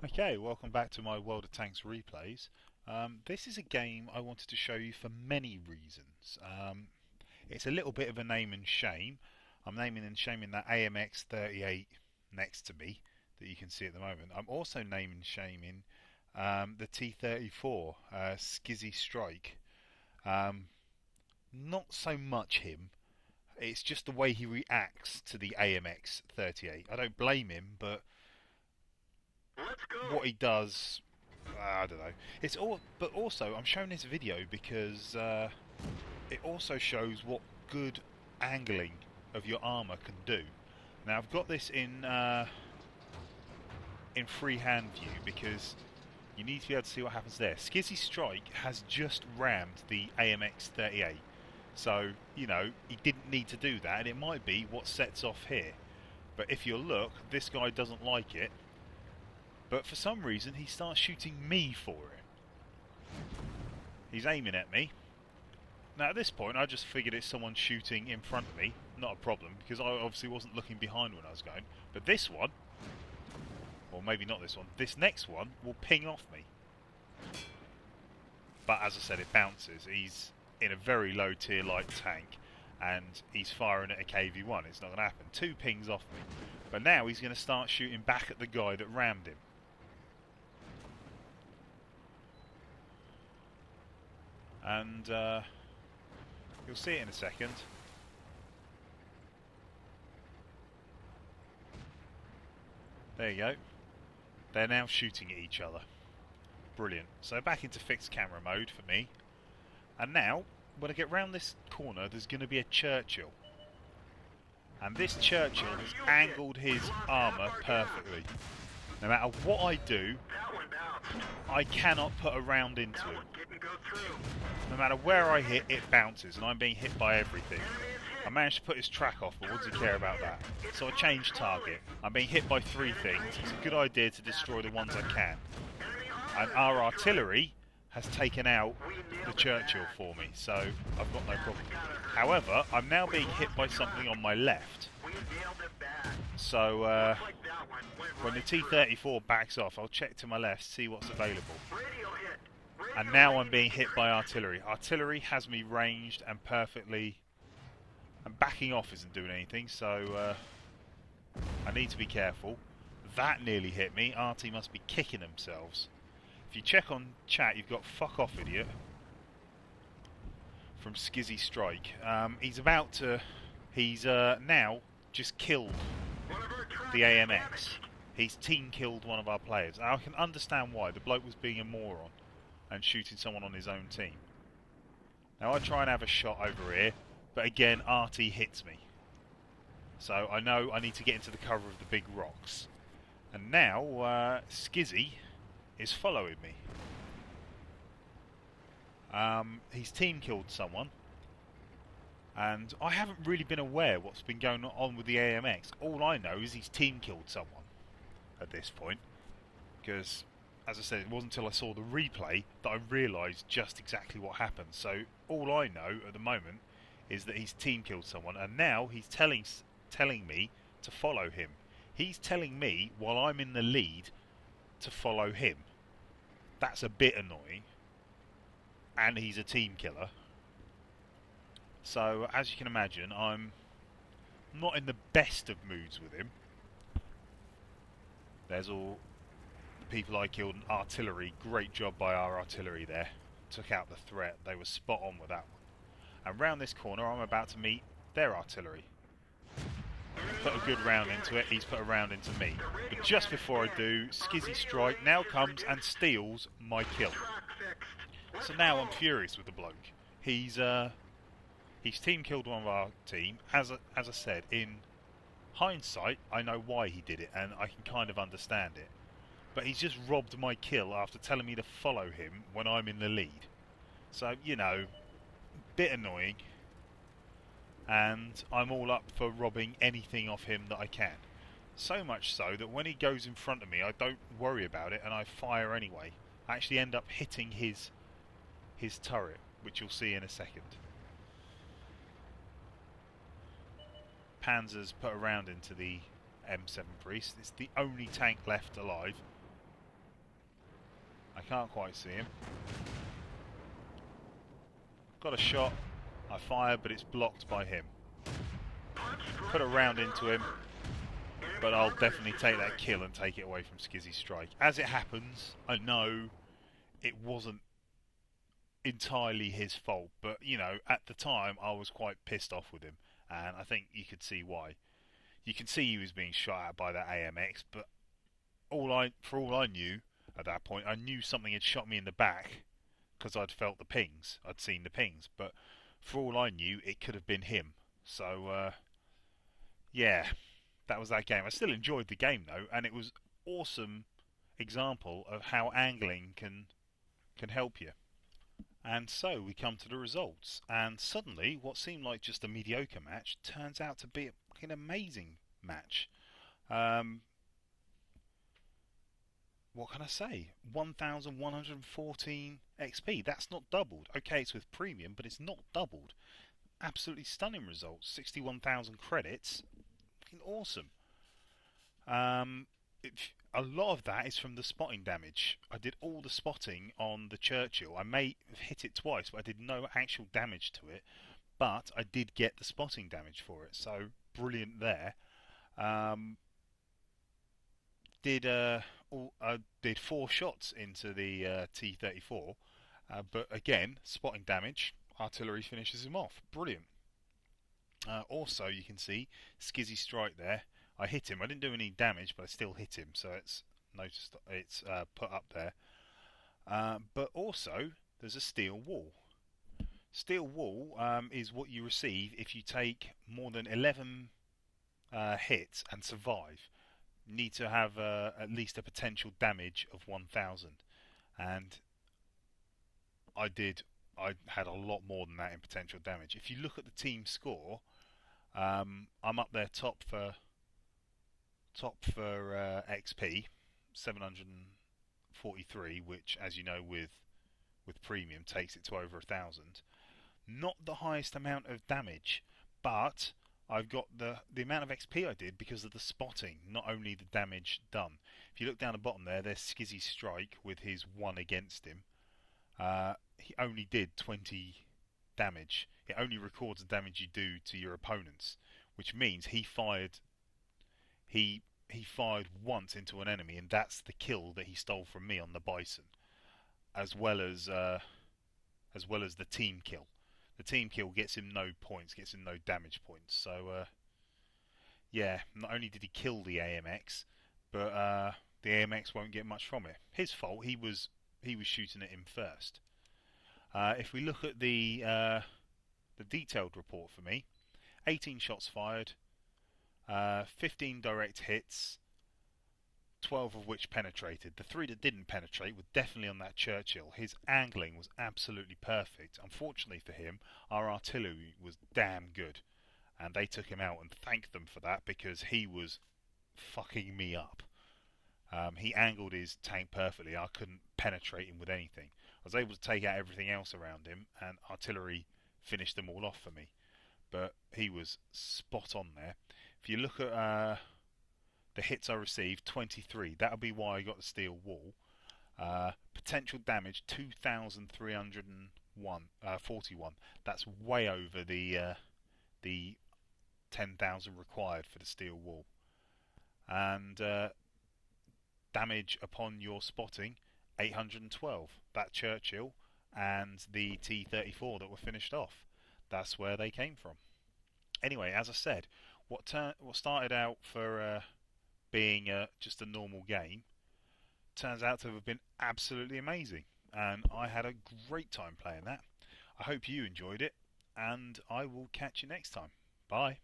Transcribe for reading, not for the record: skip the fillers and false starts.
Okay, welcome back to my World of Tanks replays. This is a game I wanted to show you for many reasons. It's a little bit of a name and shame. I'm naming and shaming that AMX 38 next to me that you can see at the moment. I'm also naming and shaming the T34 Skizzy Strike. Um, Not so much him. It's just the way he reacts to the AMX 38. I don't blame him, but what he does, I don't know. It's all, but also I'm showing this video because it also shows what good angling of your armor can do. Now I've got this in freehand view because you need to be able to see what happens there. Skizzy Strike has just rammed the AMX 38, so you know he didn't need to do that, and it might be what sets off here. But if you look, this guy doesn't like it. But for some reason, he starts shooting me for it. He's aiming at me. Now at this point, I just figured it's someone shooting in front of me. Not a problem, because I obviously wasn't looking behind when I was going. But this one, or maybe not this one, this next one will ping off me. But as I said, it bounces. He's in a very low tier light tank, and he's firing at a KV-1. It's not going to happen. Two pings off me. But now he's going to start shooting back at the guy that rammed him. And you'll see it in a second. There you go. They're now shooting at each other. Brilliant. So back into fixed camera mode for me. And now, when I get round this corner, there's going to be a Churchill. And this Churchill has angled his armour perfectly. No matter what I do, I cannot put a round into it. No matter where I hit, it bounces, and I'm being hit by everything. I managed to put his track off, but what does he care about that? So I changed target. I'm being hit by three things. It's a good idea to destroy the ones I can. And our artillery has taken out the Churchill for me, so I've got no problem. However, I'm now being hit by something on my left. So when the T-34 backs off, I'll check to my left, see what's available. And now I'm being hit by artillery. Artillery has me ranged and perfectly... And backing off isn't doing anything, so I need to be careful. That nearly hit me. Arty must be kicking themselves. If you check on chat, you've got fuck off idiot from Skizzy Strike. He's about to... He's now just killed the AMX. He's team killed one of our players. I can understand why. The bloke was being a moron and shooting someone on his own team. Now I try and have a shot over here, but again Arty hits me. So I know I need to get into the cover of the big rocks. And now Skizzy is following me. He's team killed someone, and I haven't really been aware what's been going on with the AMX. All I know is he's team killed someone at this point, because as I said, it wasn't until I saw the replay that I realised just exactly what happened. So all I know at the moment is that he's team killed someone, and now he's telling me to follow him. He's telling me while I'm in the lead to follow him. That's a bit annoying, and he's a team killer. So as you can imagine, I'm not in the best of moods with him. There's all the people I killed in artillery. Great job by our artillery there. Took out the threat. They were spot on with that one. And round this corner I'm about to meet their artillery. Put a good round into it, he's put a round into me. But just before I do, Skizzy Strike now comes and steals my kill. So now I'm furious with the bloke. He's team killed one of our team. As I said, in hindsight, I know why he did it, and I can kind of understand it. But he's just robbed my kill after telling me to follow him when I'm in the lead. So, you know, bit annoying. And I'm all up for robbing anything off him that I can. So much so that when he goes in front of me, I don't worry about it and I fire anyway. I actually end up hitting his turret, which you'll see in a second. Panzer's put a round into the M7 Priest. It's the only tank left alive. I can't quite see him. Got a shot. I fired, but it's blocked by him. Put a round into him, but I'll definitely take that kill and take it away from Skizzy's strike. As it happens, I know it wasn't entirely his fault, but you know, at the time I was quite pissed off with him, and I think you could see why. You can see he was being shot at by that AMX, but for all I knew at that point, I knew something had shot me in the back because I'd felt the pings, I'd seen the pings, but for all I knew, it could have been him. So yeah, that was that game. I still enjoyed the game though, and it was awesome example of how angling can help you. And so we come to the results, and suddenly what seemed like just a mediocre match turns out to be an amazing match. What can I say? 1,114 XP. That's not doubled. Okay, it's with premium, but it's not doubled. Absolutely stunning results. 61,000 credits. Fucking awesome. A lot of that is from the spotting damage. I did all the spotting on the Churchill. I may have hit it twice, but I did no actual damage to it. But I did get the spotting damage for it, so brilliant there. I did 4 shots into the T-34, but again, spotting damage. Artillery finishes him off. Brilliant. Also, you can see Skizzy strike there. I hit him. I didn't do any damage, but I still hit him, so it's noticed. It's put up there. But also, there's a steel wall. Steel wall is what you receive if you take more than 11 hits and survive. You need to have at least a potential damage of 1,000, and I did. I had a lot more than that in potential damage. If you look at the team score, I'm up there top for XP, 743, which, as you know, with premium takes it to over 1,000. Not the highest amount of damage, but I've got the amount of XP I did because of the spotting, not only the damage done. If you look down the bottom there's Skizzy Strike with his 1 against him. He only did 20 damage. It only records the damage you do to your opponents, which means he fired once into an enemy, and that's the kill that he stole from me on the Bison, as well as the team kill. The team kill gets him no points, gets him no damage points. So yeah, not only did he kill the AMX, but the AMX won't get much from it. His fault. He was shooting at him first. If we look at the detailed report for me, 18 shots fired, 15 direct hits, 12 of which penetrated. The 3 that didn't penetrate were definitely on that Churchill. His angling was absolutely perfect. Unfortunately for him, our artillery was damn good, and they took him out, and thanked them for that because he was fucking me up. He angled his tank perfectly. I couldn't penetrate him with anything. I was able to take out everything else around him, and artillery finished them all off for me. But he was spot on there. If you look at the hits I received, 23. That'll be why I got the steel wall. Potential damage, 2,341. That's way over the 10,000 required for the steel wall. And damage upon your spotting, 812. That Churchill and the T-34 that were finished off. That's where they came from. Anyway, as I said, what started out for being just a normal game turns out to have been absolutely amazing, and I had a great time playing that. I hope you enjoyed it, and I will catch you next time. Bye.